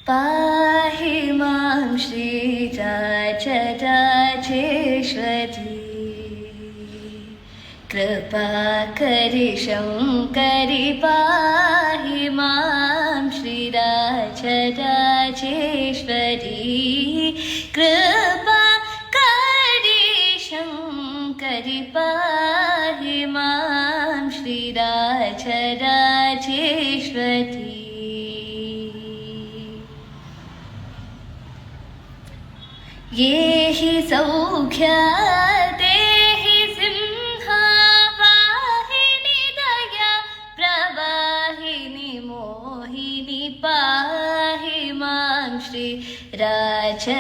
पाहि मां श्रीराजराजेश्वरी कृपाकरि शङ्करि पाहि मां श्रीराजराजेश्वरी कृपाकरि शङ्करि पाहि मां श्रीराजराजेश्वरी ये हि सौख्या देहि सिंहावाहिनी दया प्रवाहिनी मोहिनी पाहि मां श्री राजराजेश्वरी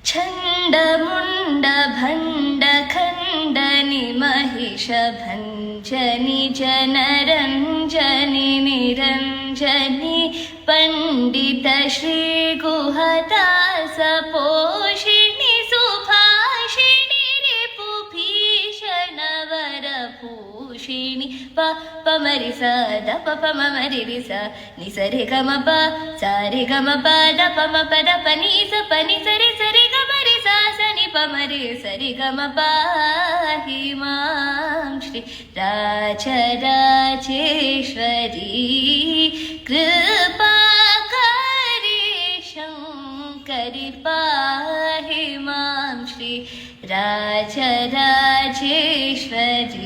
छण्डमुण्डभण्डखण्डनि महिषभञ्जनि जनरञ्जनि निरञ्जनि पण्डितश्रीगुहदासपोषिणि सुभाषिणि रिपुभीषणवरभूषिणि पमरि सा द पमरि रि सा नि स रे ग म प सा रे ग म प द प म प द प नि स रे ग म रि सा स नि प म रे स रे ग म पाहि मां श्री राजराजेश्वरी कृपाकरि शङ्करि पाहि मां श्री राजराजेश्वरी।